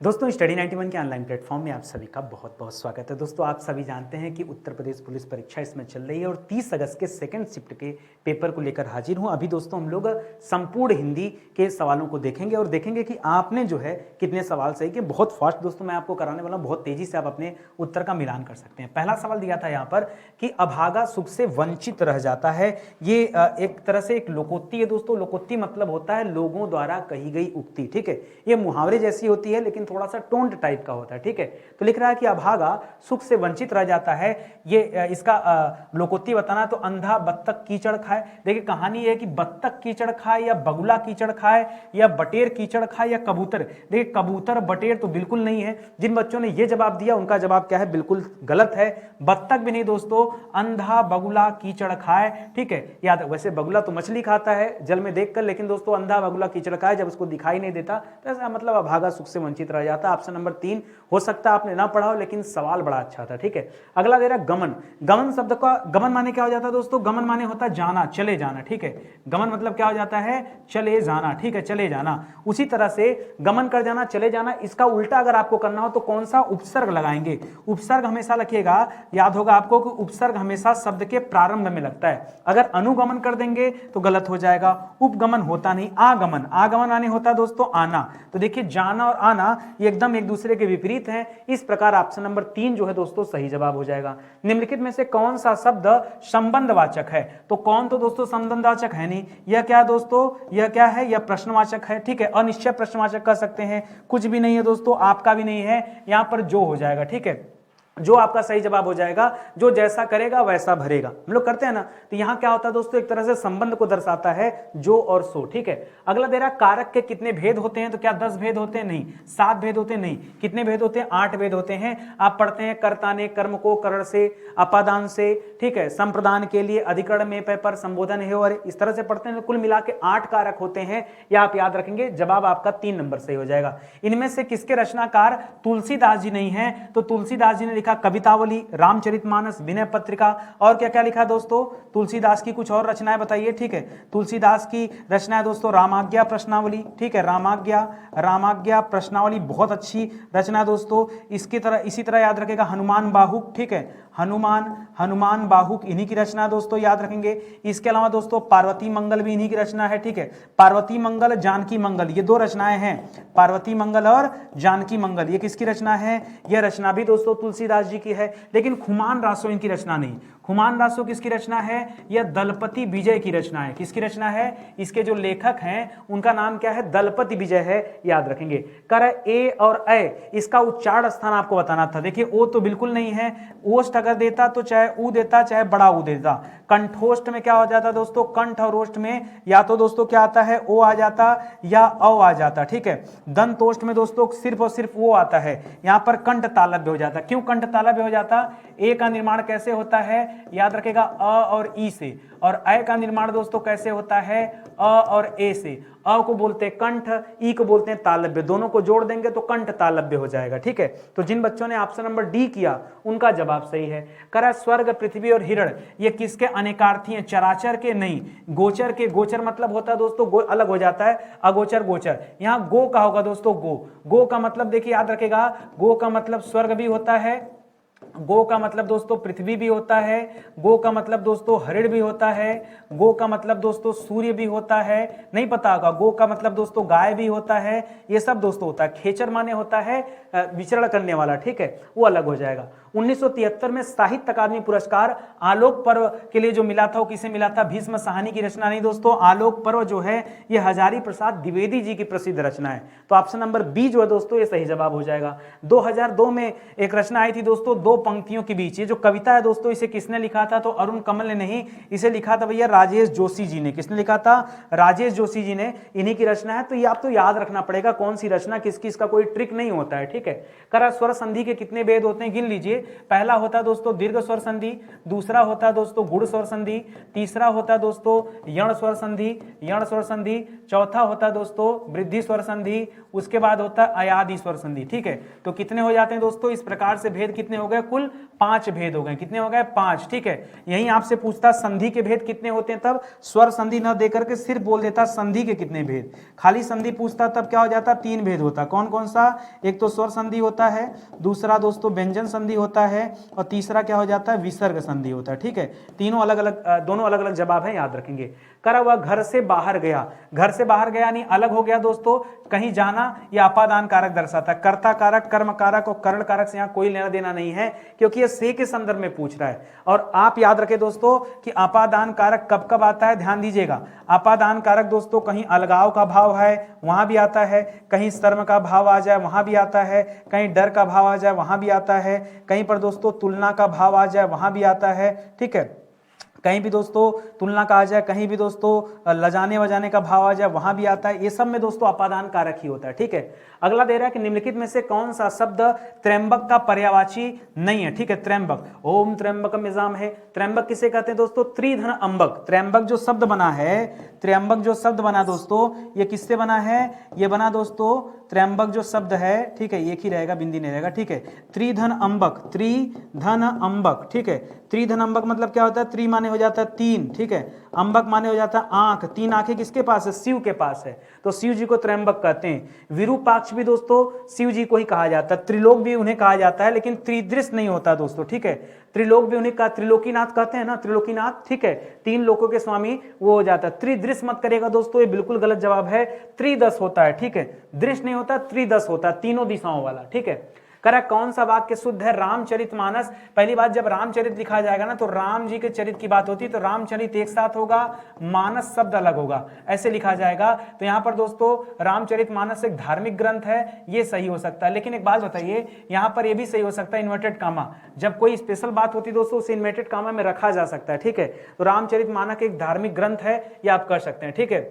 दोस्तों स्टडी 91 के online platform में आप सभी का बहुत बहुत स्वागत है। दोस्तों आप सभी जानते हैं कि उत्तर प्रदेश पुलिस परीक्षा इसमें चल रही है और 30 अगस्त के सेकंड शिफ्ट के पेपर को लेकर हाजिर हूं। अभी दोस्तों हम लोग संपूर्ण हिंदी के सवालों को देखेंगे और देखेंगे कि आपने जो है कितने सवाल सही किए। बहुत फास्ट दोस्तों मैं आपको कराने वाला हूं, बहुत तेजी से आप अपने उत्तर का मिलान कर सकते हैं। पहला सवाल दिया था यहाँ पर कि अभागा सुख से वंचित रह जाता है। ये एक तरह से एक लोकोक्ति है दोस्तों। लोकोक्ति मतलब होता है लोगों द्वारा कही गई उक्ति, ठीक है। ये मुहावरे जैसी होती है लेकिन थोड़ा सा टोन्ड टाइप का होता है, ठीक है। तो लिख रहा है कि अभागा सुख से वंचित रह जाता है। ये इसका लोकोक्ति बताना तो अंधा बत्तख कीचड़ खाए। देखिए कहानी ये है कि बत्तख कीचड़ खाए या बगुला कीचड़ खाए या बटेर कीचड़ खाए या कबूतर। देखिए कबूतर बटेर तो बिल्कुल नहीं है। जिन बच्चों ने ये जवाब दिया उनका जवाब क्या है, बिल्कुल गलत है। बत्तख भी नहीं दोस्तों, अंधा बगुला कीचड़ खाए, ठीक है। याद वैसे बगुला तो मछली खाता है जल में देखकर, लेकिन दोस्तों अंधा बगुला कीचड़ खाए जब उसको दिखाई नहीं देता तो ऐसा मतलब अभागा सुख से वंचित रह जाता। ऑप्शन नंबर 3 हो सकता है आपने ना पढ़ा हो लेकिन सवाल बड़ा अच्छा था, ठीक है। अगला दे रहा गमन। गमन शब्द का गमन माने क्या हो जाता है दोस्तों? गमन माने होता है जाना, चले जाना, ठीक है। गमन मतलब क्या हो जाता है? चले जाना, ठीक है, चले जाना। उसी तरह से गमन कर जाना, चले जाना, इसका उल्टा अगर आपको करना हो तो कौन सा उपसर्ग लगाएंगे? उपसर्ग हमेशा रखिएगा, याद होगा आपको कि उपसर्ग हमेशा शब्द के प्रारंभ में लगता है। अगर अनुगमन कर देंगे तो गलत हो जाएगा। उपगमन होता नहीं, आगमन। आगमन माने होता है दोस्तों आना। तो देखिए जाना और आना ये एकदम एक दूसरे के विपरीत हैं। इस प्रकार ऑप्शन नंबर 3 जो है दोस्तों सही जवाब हो जाएगा। निम्नलिखित में से कौन सा शब्द संबंधवाचक है? तो कौन तो दोस्तों संबंधवाचक है नहीं। यह क्या दोस्तों, यह क्या है? यह प्रश्नवाचक है, ठीक है। अनिश्चय प्रश्नवाचक कर सकते हैं। कुछ भी नहीं है दोस्तों, आपका भी नहीं है, यहां पर जो हो जाएगा, ठीक है। जो आपका सही जवाब हो जाएगा, जो जैसा करेगा वैसा भरेगा। हम लोग करते हैं ना, तो यहां क्या होता है दोस्तों, एक तरह से संबंध को दर्शाता है जो और सो, ठीक है। अगला दे रहा कारक के कितने भेद होते हैं? तो क्या 10 भेद होते हैं? नहीं। 7 भेद होते हैं? नहीं। कितने भेद होते हैं? 8 भेद होते हैं। आप पढ़ते हैं कर्ता ने कर्म को करण से, अपादान से, ठीक है, संप्रदान के लिए, अधिकरण में पर संबोधन है, और इस तरह से पढ़ते हैं। कुल मिला के 8 कारक होते हैं, या आप याद रखेंगे। जवाब आपका 3 नंबर सही हो जाएगा। इनमें से किसके रचनाकार तुलसीदास जी नहीं है? तो तुलसीदास जी ने कवितावली, रामचरितमानस, विनय पत्रिका, और क्या क्या लिखा दोस्तों? तुलसीदास की कुछ और रचनाएं बताइए, ठीक है। तुलसीदास की रचना है दोस्तों रामाज्ञा प्रश्नावली, ठीक है। रामाज्ञा प्रश्नावली बहुत अच्छी रचना है दोस्तों। इसकी तरह इसी तरह याद रखेगा हनुमान बाहुक, ठीक है। हनुमान बाहुक इन्हीं की रचना है दोस्तों, याद रखेंगे। इसके अलावा दोस्तों पार्वती मंगल भी इन्हीं की रचना है, ठीक है। पार्वती मंगल, जानकी मंगल, ये 2 रचनाएं हैं। पार्वती मंगल और जानकी मंगल, ये किसकी रचना है? यह रचना भी दोस्तों तुलसीदास जी की है। लेकिन खुमान रासो इनकी रचना नहीं। खुमान रासो किसकी रचना है? यह दलपति विजय की रचना है। किसकी रचना है? इसके जो लेखक हैं उनका नाम क्या है? दलपति विजय है, याद रखेंगे। कर ए और ए, इसका उच्चारण स्थान आपको बताना था। देखिए ओ तो बिल्कुल नहीं है। ओष्ठ अगर देता तो चाहे ऊ देता चाहे बड़ा ऊ देता। कंठोष्ठ में क्या हो जाता दोस्तों? कंठ और ओष्ठ में या तो दोस्तों क्या आता है? ओ आ जाता या औ आ जाता, ठीक है। दंतोष्ठ में दोस्तों सिर्फ और सिर्फ वो आता है। यहां पर कंठ तालव्य हो जाता। क्यों कंठ तालव्य हो जाता? ए का निर्माण कैसे होता है? याद रखेगा अ और ई से। और अ का निर्माण दोस्तों कैसे होता है? अ और ए से। अ को बोलते हैं कंठ, ई को बोलते हैं तालव्य। दोनों को जोड़ देंगे तो कंठ तालव्य हो जाएगा, ठीक है। तो जिन बच्चों ने ऑप्शन नंबर डी किया उनका जवाब सही है। करा स्वर्ग, पृथ्वी और हिरण ये किसके अनेकार्थी हैं? चराचर के नहीं, गोचर के। गोचर मतलब होता है दोस्तों अलग हो जाता है, अगोचर गोचर। यहां गो का होगा दोस्तों गो का मतलब देखिए याद रखेगा, गो का मतलब स्वर्ग भी होता है, गो का मतलब दोस्तों पृथ्वी भी होता है, गो का मतलब दोस्तों हरिण भी होता है, गो का मतलब दोस्तों सूर्य भी होता है, नहीं पता होगा। गो का मतलब दोस्तों गाय भी होता है, ये सब दोस्तों होता है। खेचर माने होता है विचरण करने वाला, ठीक है, वो अलग हो जाएगा। 1973 में साहित्य अकादमी पुरस्कार आलोक पर्व के लिए जो मिला था वो किसे मिला था? भीष्म साहनी की रचना नहीं दोस्तों। आलोक पर्व जो है ये हजारी प्रसाद द्विवेदी जी की प्रसिद्ध रचना है। तो ऑप्शन नंबर बी जो है दोस्तों ये सही जवाब हो जाएगा। 2002 में एक रचना आई थी दोस्तों, 2 पंक्तियों के बीच। ये जो कविता है दोस्तों इसे किसने लिखा था? तो अरुण कमल ने नहीं, इसे लिखा था भैया राजेश जोशी जी ने। किसने लिखा था? राजेश जोशी जी ने। इन्हीं की रचना है। तो ये आपको याद रखना पड़ेगा कौन सी रचना किसकी, इसका कोई ट्रिक नहीं होता है, ठीक है। करा स्वर संधि के कितने भेद होते हैं? गिन लीजिए। पहला होता है दोस्तों दीर्घ स्वर संधि, दूसरा होता है दोस्तों गुण स्वर संधि, तीसरा होता है दोस्तों यण स्वर संधि, यण स्वर संधि, चौथा होता है दोस्तों वृद्धि स्वर संधि, उसके बाद होता है अयादि स्वर संधि। ठीक है, तो कितने हो जाते हैं दोस्तों, इस प्रकार से भेद कितने हो गए, कुल 5 भेद हो गए। कितने हो गए, 5। ठीक है, यही आपसे पूछता संधि के भेद कितने होते हैं, तब स्वर संधि न देकर के सिर्फ बोल देता संधि के कितने भेद। खाली संधि पूछता तब क्या हो जाता, 3 भेद होता। कौन कौन सा, एक तो स्वर संधि होता है, दूसरा दोस्तों व्यंजन संधि होता है, और तीसरा क्या हो जाता है, विसर्ग संधि होता है। ठीक है, तीनों अलग अलग, दोनों अलग अलग जवाब है, याद रखेंगे। करा हुआ घर से बाहर गया, घर से बाहर गया यानी अलग हो गया दोस्तों, कहीं जाना या अपादान कारक दर्शाता है। कर्ता कारक, कर्म कारक और करण कारक से यहाँ कोई लेना देना नहीं है, क्योंकि ये से के संदर्भ में पूछ रहा है। और आप याद रखें दोस्तों कि अपादान कारक कब कब आता है, ध्यान दीजिएगा। अपादान कारक दोस्तों कहीं अलगाव का भाव है वहां भी आता है, कहीं शर्म का भाव आ जाए वहां भी आता है, कहीं डर का भाव आ जाए वहां भी आता है, कहीं पर दोस्तों तुलना का भाव आ जाए वहां भी आता है। ठीक है, कहीं भी दोस्तों तुलना का आ जाए, कहीं भी दोस्तों लजाने वजाने का भाव आ जाए वहां भी आता है। ये सब में दोस्तों अपादान कारक ही होता है। ठीक है, अगला दे रहा है कि निम्नलिखित में से कौन सा शब्द त्र्यंबक का पर्यायवाची नहीं है। ठीक है, त्र्यंबक, ओम त्र्यंबकम यजाम है। त्र्यंबक किसे कहते हैं दोस्तों, त्रिधन अंबक। त्र्यंबक जो शब्द बना है, त्र्यंबक जो शब्द बना दोस्तों, ये किससे बना है, ये बना दोस्तों त्र्यंबक जो शब्द है, ठीक है, एक ही रहेगा, बिंदी नहीं रहेगा। ठीक है, त्रिधन अंबक, त्रिधन अंबक। ठीक है, त्रिधन अंबक मतलब क्या होता है, त्रि माने हो जाता है 3, ठीक है, अंबक माने हो जाता है आंख। 3 आंखें किसके पास है, शिव के पास है, तो शिव जी को त्र्यंबक कहते हैं। विरूपाक्ष भी दोस्तों शिव जी को ही कहा जाता है। त्रिलोक भी उन्हें कहा जाता है, लेकिन त्रिदृश्य नहीं होता दोस्तों। ठीक है, त्रिलोक भी उन्हें का त्रिलोकीनाथ कहते हैं ना, त्रिलोकीनाथ। ठीक है, 3 लोकों के स्वामी वो हो जाता है। त्रिदृश्य मत करेगा दोस्तों, ये बिल्कुल गलत जवाब है। त्रिदश होता है। ठीक है, दृश्य नहीं होता, त्रिदश होता है, तीनों दिशाओं वाला। ठीक है, करा कौन सा वाक्य शुद्ध है, रामचरितमानस। पहली बात, जब रामचरित लिखा जाएगा ना तो राम जी के चरित्र की बात होती है, तो रामचरित एक साथ होगा, मानस शब्द अलग होगा, ऐसे लिखा जाएगा। तो यहां पर दोस्तों रामचरितमानस एक धार्मिक ग्रंथ है, ये सही हो सकता है। लेकिन एक बात बताइए, यहां पर ये भी सही हो सकता है, इन्वर्टेड कामा, जब कोई स्पेशल बात होती है दोस्तों उसे इन्वर्टेड कामा में रखा जा सकता है। ठीक है, तो रामचरितमानस एक धार्मिक ग्रंथ है, ये आप कर सकते हैं। ठीक है,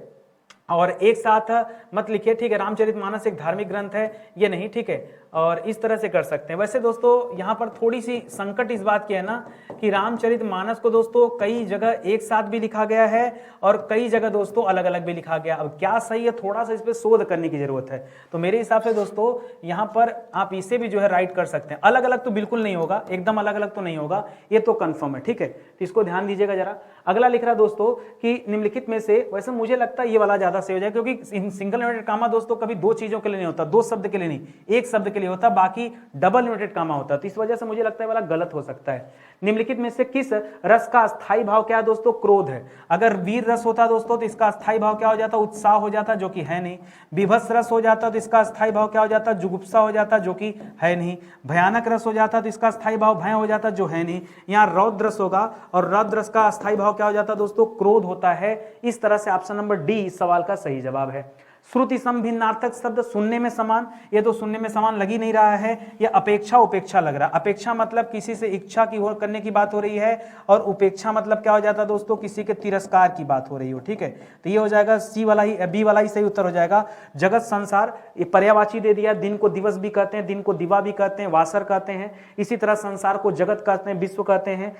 और एक साथ मत लिखिए। ठीक है, रामचरितमानस एक धार्मिक ग्रंथ है, ये नहीं। ठीक है, और इस तरह से कर सकते हैं। वैसे दोस्तों यहाँ पर थोड़ी सी संकट इस बात की है ना कि रामचरितमानस को दोस्तों कई जगह एक साथ भी लिखा गया है और कई जगह दोस्तों अलग अलग भी लिखा गया। अब क्या सही है, थोड़ा सा इस पर शोध करने की जरूरत है। तो मेरे हिसाब से दोस्तों यहाँ पर आप इसे भी जो है राइट कर सकते हैं। अलग अलग तो बिल्कुल नहीं होगा, एकदम अलग अलग तो नहीं होगा, ये तो कंफर्म है। ठीक है, तो इसको ध्यान दीजिएगा जरा। अगला लिख रहा दोस्तों कि निम्नलिखित में से, वैसे मुझे लगता है ये वाला ज्यादा सही हो जाए, क्योंकि सिंगल इन्वर्टेड कामा दोस्तों कभी 2 चीजों के लिए नहीं होता, 2 शब्द के लिए नहीं, एक शब्द के लिए होता, बाकी डबल इन्वर्टेड कामा होता है। तो इस वजह से मुझे लगता है वाला गलत हो सकता है। निम्नलिखित में से किस रस का स्थायी भाव क्या है दोस्तों, क्रोध है। अगर वीर रस होता दोस्तों तो इसका स्थायी भाव क्या हो जाता, उत्साह हो जाता, जो कि है नहीं। विभत्स रस हो जाता तो इसका स्थायी भाव क्या हो जाता, जुगुप्सा हो जाता, जो कि है नहीं। भयानक रस हो जाता तो इसका स्थायी भाव भय हो जाता, जो है नहीं। यहाँ रौद्र रस होगा और रौद्र रस का स्थायी भाव क्या हो जाता दोस्तों, क्रोध होता है। इस तरह से ऑप्शन नंबर डी इस सवाल का सही जवाब है। श्रुति सम भिन्नार्थक शब्द, सुनने में समान, ये तो सुनने में समान लग ही नहीं रहा है। ये अपेक्षा उपेक्षा लग रहा है। अपेक्षा मतलब किसी से इच्छा की हो करने की बात हो रही है, और उपेक्षा मतलब क्या हो जाता है दोस्तों, किसी के तिरस्कार की बात हो रही हो। ठीक है, तो ये हो जाएगा सी वाला ही, बी वाला ही सही उत्तर हो जाएगा। जगत संसार, ये पर्यायवाची दे दिया। दिन को दिवस भी कहते हैं, दिन को दिवा भी कहते हैं, वासर कहते हैं। इसी तरह संसार को जगत कहते हैं, विश्व कहते हैं,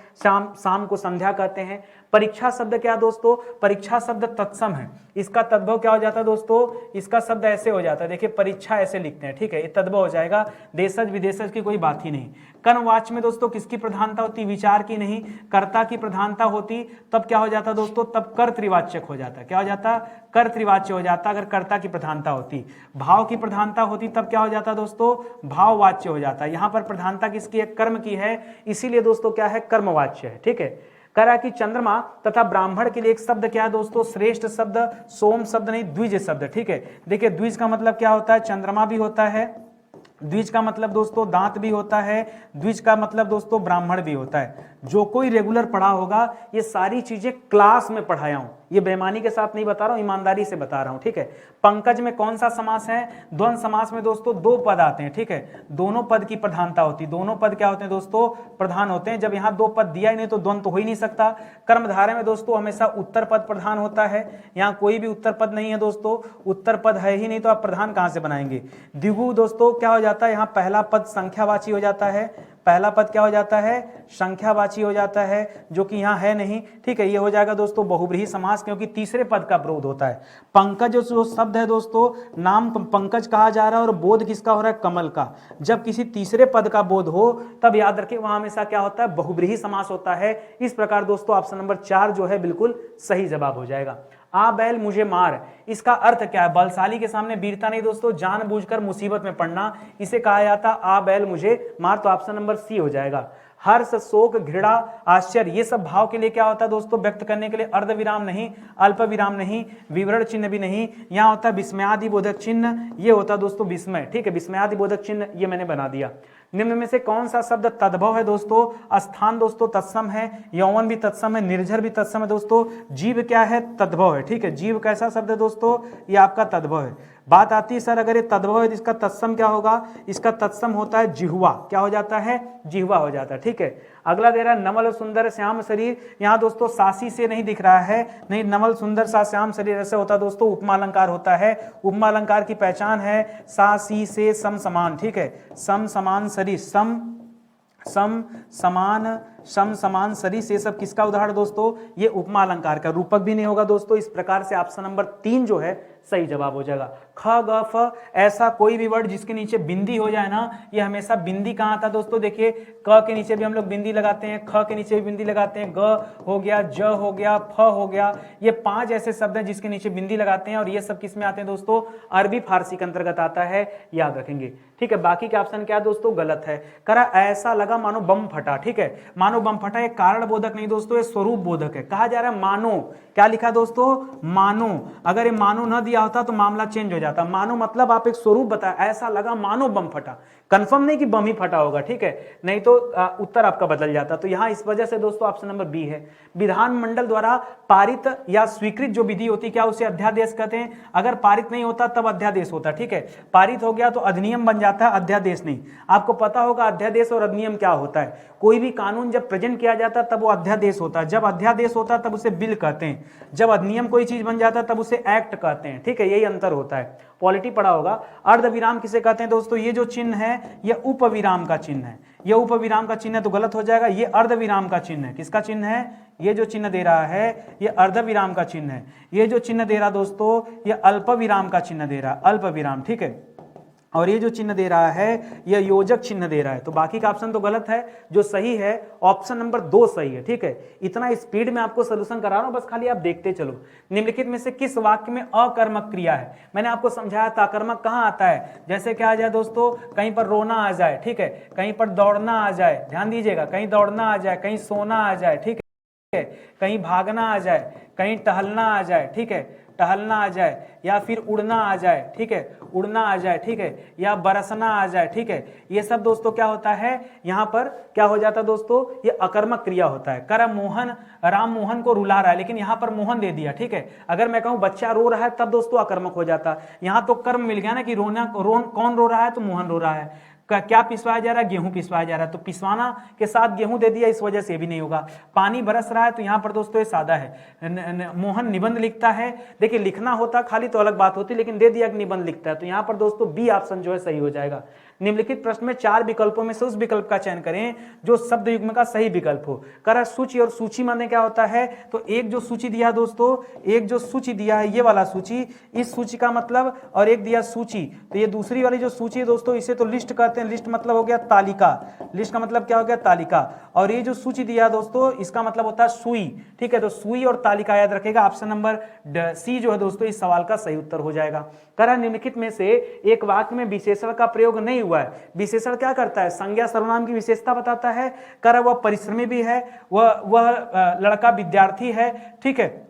शाम को संध्या कहते हैं। परीक्षा शब्द क्या दोस्तों, परीक्षा शब्द तत्सम है। इसका तद्भव क्या हो जाता है दोस्तों, इसका शब्द ऐसे हो जाता है, देखिए परीक्षा ऐसे लिखते हैं। ठीक है, ये तद्भव हो जाएगा, देशज विदेशज की कोई बात ही नहीं। कर्मवाच्य में दोस्तों किसकी प्रधानता होती, विचार की नहीं, कर्ता की प्रधानता होती, तब क्या हो जाता दोस्तों, तब कर्तृवाच्यक हो जाता। क्या हो जाता, कर्तृवाच्य हो जाता अगर कर्ता की प्रधानता होती। भाव की प्रधानता होती तब क्या हो जाता दोस्तों, भाववाच्य हो जाता। यहाँ पर प्रधानता किसकी है, कर्म की है, इसीलिए दोस्तों क्या है, कर्मवाच्य है। ठीक है, करा कि चंद्रमा तथा ब्राह्मण के लिए एक शब्द क्या है दोस्तों, श्रेष्ठ शब्द, सोम शब्द नहीं, द्विज शब्द। ठीक है, देखिए द्विज का मतलब क्या होता है, चंद्रमा भी होता है, द्विज का मतलब दोस्तों दांत भी होता है, द्विज का मतलब दोस्तों ब्राह्मण भी होता है। जो कोई रेगुलर पढ़ा होगा ये सारी चीजें क्लास में पढ़ाया हूं, ये बेईमानी के साथ नहीं बता रहा हूं, ईमानदारी से बता रहा हूं। ठीक है, पंकज में कौन सा समास है, द्वंद्व समास में दोस्तों 2 पद आते हैं। ठीक है, दोनों पद की प्रधानता होती है, दोनों पद क्या होते हैं दोस्तों, प्रधान होते हैं। जब यहाँ 2 पद दिया ही नहीं तो द्वंद्व तो हो ही नहीं सकता। कर्मधारय में दोस्तों हमेशा उत्तर पद प्रधान होता है, यहाँ कोई भी उत्तर पद नहीं है दोस्तों, उत्तर पद है ही नहीं तो आप प्रधान कहां से बनाएंगे। द्विगु दोस्तों क्या हो जाता है, यहाँ पहला पद संख्यावाची हो जाता है, पहला पद क्या हो जाता है, संख्यावाची हो जाता है, जो कि यहाँ है नहीं, ठीक है। ये हो जाएगा दोस्तों बहुब्रीहि समास, क्योंकि तीसरे पद का विरोध होता है। पंकज जो शब्द है दोस्तों, नाम पंकज कहा जा रहा है और बोध किसका हो रहा है, कमल का। जब किसी तीसरे पद का बोध हो तब याद रखें वहां हमेशा क्या होता है, बहुब्रीहि समास होता है। इस प्रकार दोस्तों ऑप्शन नंबर 4 जो है बिल्कुल सही जवाब हो जाएगा। आ बैल मुझे मार, इसका अर्थ क्या है, बलशाली के सामने वीरता नहीं दोस्तों, जानबूझकर मुसीबत में पड़ना, इसे कहा जाता आ बैल मुझे मार, तो ऑप्शन नंबर सी हो जाएगा। हर्ष, शोक, घृणा, आश्चर्य, ये सब भाव के लिए क्या होता है दोस्तों, व्यक्त करने के लिए अर्ध विराम नहीं, अल्प विराम नहीं, विवरण चिन्ह भी नहीं, यहाँ होता है विस्मयादि बोधक चिन्ह, ये होता है दोस्तों विस्मय, ठीक है, विस्मयादि बोधक चिन्ह ये मैंने बना दिया। निम्न में से कौन सा शब्द तद्भव है दोस्तों, स्थान दोस्तों तत्सम है, यौवन भी तत्सम है, निर्झर भी तत्सम है दोस्तों, जीव क्या है, तद्भव है, ठीक है। जीव कैसा शब्द है दोस्तों, ये आपका तद्भव है। बात आती है सर अगर ये तद्भव है तो इसका तत्सम क्या होगा, इसका तत्सम होता है जिह्वा, क्या हो जाता है, जिह्वा हो जाता है, ठीक है। अगला दे रहा है नमल सुंदर श्याम शरीर, यहाँ दोस्तों सासी से नहीं दिख रहा है, नहीं, नमल सुंदर सा श्याम शरीर ऐसे होता है दोस्तों, उपमा अलंकार होता है। उपमा अलंकार की पहचान है सासी से सम समान, ठीक है, सम समान शरीर, सम समान शरीर से सब किसका उदाहरण दोस्तों, ये उपमा अलंकार का, रूपक भी नहीं होगा दोस्तों। इस प्रकार से ऑप्शन नंबर 3 जो है सही जवाब हो जाएगा। ख ग फ, ऐसा कोई भी वर्ड जिसके नीचे बिंदी हो जाए ना, ये हमेशा बिंदी कहाँ था दोस्तों, देखिए क के नीचे भी हम लोग बिंदी लगाते हैं, ख के नीचे भी बिंदी लगाते हैं, ग हो गया, ज हो गया, फ हो गया, ये 5 ऐसे शब्द हैं जिसके नीचे बिंदी लगाते हैं, और ये सब किस में आते हैं दोस्तों, अरबी फारसी के अंतर्गत आता है, याद रखेंगे, ठीक है। बाकी के ऑप्शन क्या दोस्तों, गलत है। करा ऐसा लगा मानो बम फटा, ठीक है, मानो बम फटा, ये कारण बोधक नहीं दोस्तों, ये स्वरूप बोधक है। कहा जा रहा है मानो, क्या लिखा दोस्तों, मानो, अगर ये मानो न दिया होता तो मामला चेंज हो जाता। मानो मतलब आप एक स्वरूप बताया, ऐसा लगा मानो बम फटा, कंफर्म नहीं कि बम ही फटा होगा, ठीक है, नहीं तो उत्तर आपका बदल जाता। तो यहां इस वजह से दोस्तों ऑप्शन नंबर बी है। विधानमंडल द्वारा पारित या स्वीकृत जो विधि होती है, क्या उसे अध्यादेश कहते हैं। अगर पारित नहीं होता तब अध्यादेश होता, ठीक है, पारित हो गया तो अधिनियम बन जाता है, अध्यादेश नहीं। आपको पता होगा अध्यादेश और अधिनियम क्या होता है, कोई भी कानून जब प्रेजेंट किया जाता है तब वो अध्यादेश होता है, जब अध्यादेश होता है तब उसे बिल कहते हैं, जब अधिनियम कोई चीज बन जाता है तब उसे एक्ट कहते हैं, ठीक है, यही अंतर होता है। पॉलिटी पढ़ा होगा। अर्धविराम किसे कहते हैं दोस्तों, ये जो चिन्ह है ये उपविराम का चिन्ह है, ये उपविराम का चिन्ह है तो गलत हो जाएगा। ये अर्धविराम का चिन्ह है, किसका चिन्ह है, ये जो चिन्ह दे रहा है ये अर्धविराम का चिन्ह है, ये जो चिन्ह दे रहा दोस्तों ये अल्पविराम का चिन्ह दे रहा है, अल्पविराम, ठीक है, और ये जो चिन्ह दे रहा है ये योजक चिन्ह दे रहा है। तो बाकी का ऑप्शन तो गलत है, जो सही है ऑप्शन नंबर 2 सही है, ठीक है। इतना स्पीड में आपको सोल्यूशन करा रहा हूं, बस खाली आप देखते चलो। निम्नलिखित में से किस वाक्य में अकर्मक क्रिया है, मैंने आपको समझाया था अकर्मक कहां आता है, जैसे क्या आ जाए दोस्तों, कहीं पर रोना आ जाए, ठीक है, कहीं पर दौड़ना आ जाए, ध्यान दीजिएगा, कहीं दौड़ना आ जाए, कहीं सोना आ जाए, ठीक है, कहीं भागना आ जाए, कहीं टहलना आ जाए, ठीक है, टहलना आ जाए, या फिर उड़ना आ जाए, ठीक है, उड़ना आ जाए, ठीक है, या बरसना आ जाए, ठीक है, ये सब दोस्तों क्या होता है, यहाँ पर क्या हो जाता है दोस्तों, ये अकर्मक क्रिया होता है। कर मोहन, राम मोहन को रुला रहा है, लेकिन यहाँ पर मोहन दे दिया, ठीक है। अगर मैं कहूँ बच्चा रो रहा है तब दोस्तों अकर्मक हो जाता, यहाँ तो कर्म मिल गया ना कि कौन रो रहा है, तो मोहन रो रहा है। क्या पिसवाया जा रहा है, गेहूं पिसवाया जा रहा है, तो पिसवाना के साथ गेहूं दे दिया, इस वजह से भी नहीं होगा। पानी बरस रहा है, तो यहाँ पर दोस्तों ये सादा है। मोहन निबंध लिखता है, देखिए लिखना होता खाली तो अलग बात होती, लेकिन दे दिया कि निबंध लिखता है, तो यहाँ पर दोस्तों बी ऑप्शन जो है सही हो जाएगा। निम्नलिखित प्रश्न में 4 विकल्पों में से उस विकल्प का चयन करें जो शब्द युग्म का सही विकल्प हो। करा सूची, और सूची माने क्या होता है, तो एक जो सूची दिया दोस्तों, एक जो सूची दिया है ये वाला सूची, इस सूची का मतलब, और एक दिया सूची, तो ये दूसरी वाली जो सूची है दोस्तों इसे तो लिस्ट कहते हैं, लिस्ट मतलब हो गया तालिका, लिस्ट का मतलब क्या हो गया, तालिका, और ये जो सूची दिया दोस्तों इसका मतलब होता है सुई, ठीक है, तो सुई और तालिका याद रखेगा। ऑप्शन नंबर सी जो है दोस्तों इस सवाल का सही उत्तर हो जाएगा। करा निम्नलिखित में से एक वाक्य में विशेषण का प्रयोग नहीं हुआ है। विशेषण क्या करता है, संज्ञा सर्वनाम की विशेषता बताता है। करा वह परिश्रमी भी है, वह लड़का विद्यार्थी है, ठीक है,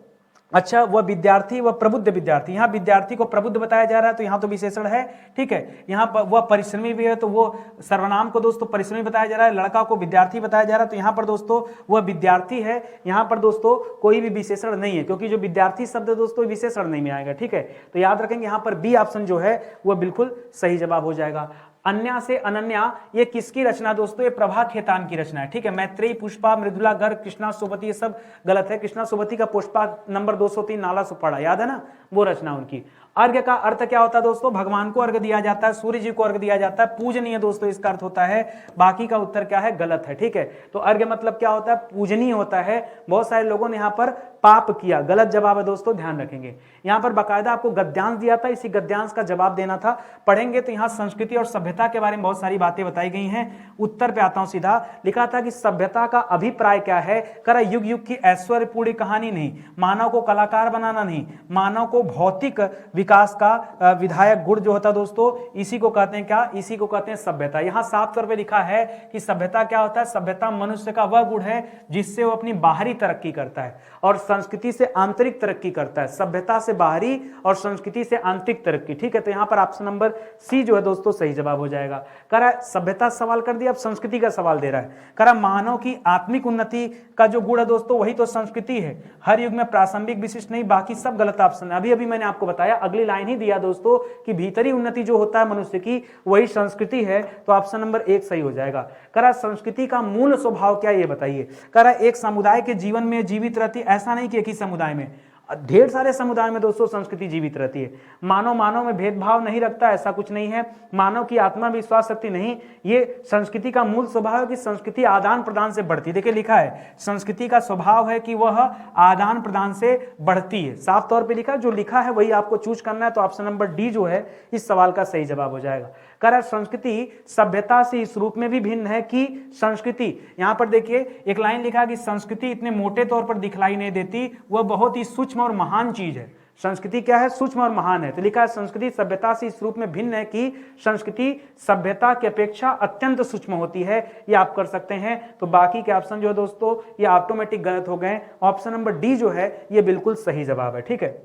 अच्छा वह विद्यार्थी, वह प्रबुद्ध विद्यार्थी, यहाँ विद्यार्थी को प्रबुद्ध बताया जा रहा है तो यहाँ तो विशेषण है, ठीक है। यहाँ पर वह परिश्रमी भी है तो वो सर्वनाम को दोस्तों परिश्रमी बताया जा रहा है, लड़का को विद्यार्थी बताया जा रहा है, तो यहाँ पर दोस्तों वह विद्यार्थी है, यहाँ पर दोस्तों कोई भी विशेषण नहीं है, क्योंकि जो विद्यार्थी शब्द दोस्तों विशेषण नहीं में आएगा, ठीक है। तो याद रखेंगे यहाँ पर बी ऑप्शन जो है वह बिल्कुल सही जवाब हो जाएगा। अन्या से अनन्या ये किसकी रचना दोस्तों, ये प्रभा खेतान की रचना है, ठीक है। मैत्रेयी, पुष्पा, मृदुला, गर्ग, कृष्णा, सुमति, ये सब गलत है। कृष्णा सुमति का पुष्पा नंबर 203 नाला सुपाड़ा, याद है ना, वो रचना उनकी। अर्घ्य का अर्थ क्या होता है दोस्तों? भगवान को अर्घ्य दिया जाता है, सूर्य जी को अर्घ्य दिया जाता है, पूजनीय दोस्तों इसका अर्थ होता है। बाकी का उत्तर क्या है? गलत है, ठीक है। तो अर्घ्य मतलब क्या होता है? पूजनीय होता है। बहुत सारे लोगों ने यहाँ पर पाप किया, गलत जवाब है दोस्तों, ध्यान रखेंगे। यहाँ पर बाकायदा आपको गद्यांश दिया था, इसी गद्यांश का जवाब देना था। पढ़ेंगे तो यहाँ संस्कृति और सभ्यता के बारे में बहुत सारी बातें बताई गई हैं। उत्तर पे आता हूं सीधा। लिखा था कि सभ्यता का अभिप्राय क्या है? करा युग युग की ऐश्वर्यपूर्ण कहानी नहीं, मानव को कलाकार बनाना नहीं, मानव को भौतिक विकास का विधायक गुण जो होता है दोस्तों, इसी को कहते हैं क्या? इसी को कहते हैं सभ्यता। यहाँ साफ तौर पे लिखा है कि सभ्यता क्या होता है? सभ्यता मनुष्य का वह गुण है जिससे वो अपनी बाहरी तरक्की करता है और संस्कृति से आंतरिक तरक्की करता है। सभ्यता से बाहरी और संस्कृति से आंतरिक तरक्की, ठीक है। तो यहाँ पर ऑप्शन नंबर सी जो है दोस्तों सही जवाब हो जाएगा। करा सभ्यता सवाल कर दिया, अब संस्कृति का सवाल दे रहा है। करा मानव की आत्मिक उन्नति का जो गुण है दोस्तों वही तो संस्कृति है। हर युग में प्रासंगिक विशिष्ट नहीं, बाकी सब गलत ऑप्शन है। अभी मैंने आपको बताया, अगली लाइन ही दिया दोस्तों कि भीतरी उन्नति जो होता है मनुष्य की वही संस्कृति है। तो ऑप्शन नंबर 1 सही हो जाएगा। करा संस्कृति का मूल स्वभाव क्या ये बताइए। करा एक समुदाय के जीवन में जीवित रहती, ऐसा नहीं कि एक ही समुदाय में, ढेर सारे समुदाय में दोस्तों संस्कृति जीवित रहती है। मानव में भेदभाव नहीं रखता, ऐसा कुछ नहीं है। मानव की आत्मविश्वास शक्ति नहीं, ये संस्कृति का मूल स्वभाव है कि संस्कृति आदान प्रदान से बढ़ती है। देखिए लिखा है संस्कृति का स्वभाव है कि वह आदान प्रदान से बढ़ती है, साफ तौर पे लिखा है। जो लिखा है वही आपको चूज करना है। तो ऑप्शन नंबर डी जो है इस सवाल का सही जवाब हो जाएगा। कह संस्कृति सभ्यता से इस रूप में भी भिन्न है कि संस्कृति, यहां पर देखिए एक लाइन लिखा है कि संस्कृति इतने मोटे तौर पर दिखलाई नहीं देती, वह बहुत ही सूक्ष्म और महान चीज है। संस्कृति क्या है? सूक्ष्म और महान है। तो लिखा है संस्कृति सभ्यता से इस रूप में भिन्न है कि संस्कृति सभ्यता की अपेक्षा अत्यंत सूक्ष्म होती है। ये आप कर सकते हैं। तो बाकी के ऑप्शन जो है दोस्तों ये ऑटोमेटिक गलत हो गए। ऑप्शन नंबर डी जो है ये बिल्कुल सही जवाब है, ठीक है।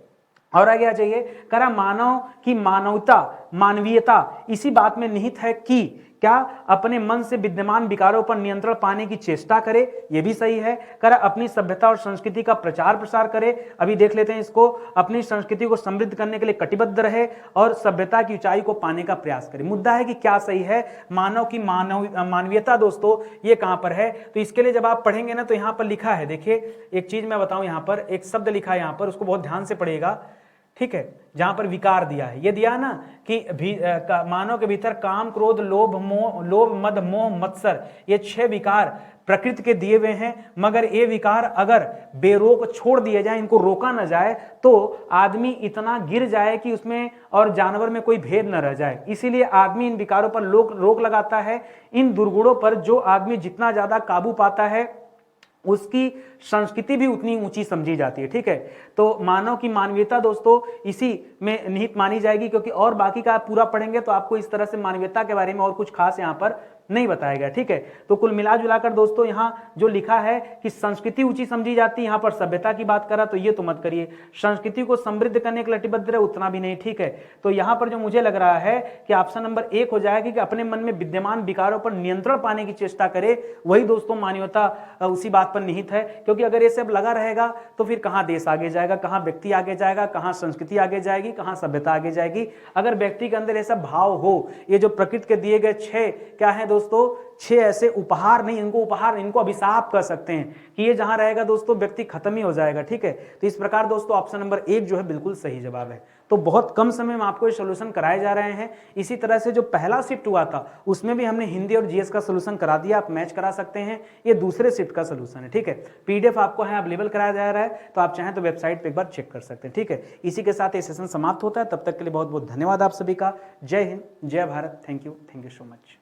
और आगे आ जाइए। करा मानव की मानवता, मानवीयता इसी बात में निहित है कि क्या अपने मन से विद्यमान विकारों पर नियंत्रण पाने की चेष्टा करे, यह भी सही है। करा अपनी सभ्यता और संस्कृति का प्रचार प्रसार करे, अभी देख लेते हैं इसको। अपनी संस्कृति को समृद्ध करने के लिए कटिबद्ध रहे और सभ्यता की ऊंचाई को पाने का प्रयास करे। मुद्दा है कि क्या सही है। मानव की मानवीयता दोस्तों ये कहां पर है? तो इसके लिए जब आप पढ़ेंगे ना तो यहां पर लिखा है, देखिए एक चीज मैं बताऊं, यहां पर एक शब्द लिखा है, यहां पर उसको बहुत ध्यान से पढ़िएगा, ठीक है। जहां पर विकार दिया है, ये दिया ना कि मानव के भीतर काम, क्रोध, लोभ, मद, मोह, मत्सर, ये 6 विकार प्रकृति के दिए हुए हैं। मगर ये विकार अगर बेरोक छोड़ दिए जाए, इनको रोका न जाए, तो आदमी इतना गिर जाए कि उसमें और जानवर में कोई भेद न रह जाए। इसीलिए आदमी इन विकारों पर रोक लगाता है। इन दुर्गुणों पर जो आदमी जितना ज्यादा काबू पाता है उसकी संस्कृति भी उतनी ऊंची समझी जाती है, ठीक है। तो मानव की मानवीयता दोस्तों इसी में निहित मानी जाएगी, क्योंकि और बाकी का आप पूरा पढ़ेंगे तो आपको इस तरह से मानवीयता के बारे में और कुछ खास यहाँ पर नहीं बताया गया, ठीक है। तो कुल मिला जुलाकर दोस्तों यहाँ जो लिखा है कि संस्कृति ऊंची समझी जाती है, यहाँ पर सभ्यता की बात करा तो ये तो मत करिए। संस्कृति को समृद्ध करने के लिए कटिबद्ध रहे, उतना भी नहीं, ठीक है। तो यहाँ पर जो मुझे लग रहा है कि ऑप्शन नंबर 1 हो जाएगा कि अपने मन में विद्यमान विकारों पर नियंत्रण पाने की चेष्टा करे, वही दोस्तों मानवता उसी बात पर निहित है। क्योंकि अगर ये सब लगा रहेगा तो फिर कहाँ देश आगे जाएगा, कहाँ व्यक्ति आगे जाएगा, कहाँ संस्कृति आगे जाएगी, कहाँ सभ्यता आगे जाएगी। अगर व्यक्ति के अंदर ऐसा भाव हो, ये जो प्रकृति के दिए गए 6 क्या है दोस्तों, 6 ऐसे उपहार नहीं, इनको उपहार, इनको अभिशाप कर सकते हैं कि ये जहां रहेगा दोस्तों व्यक्ति खत्म ही हो जाएगा, ठीक है। तो इस प्रकार दोस्तों ऑप्शन नंबर 1 जो है बिल्कुल सही जवाब है। तो बहुत कम समय में आपको ये सोल्यूशन कराए जा रहे हैं। इसी तरह से जो पहला शिफ्ट हुआ था उसमें भी हमने हिंदी और जीएस का सोल्यूशन करा दिया, आप मैच करा सकते हैं। ये दूसरे शिफ्ट का सोल्यूशन है, ठीक है। पीडीएफ आपको है अवेलेबल कराया जा रहा है, तो आप चाहें तो वेबसाइट पे एक बार चेक कर सकते हैं, ठीक है। इसी के साथ ये सेशन समाप्त होता है। तब तक के लिए बहुत बहुत धन्यवाद आप सभी का। जय हिंद, जय Bharat. Thank you so much.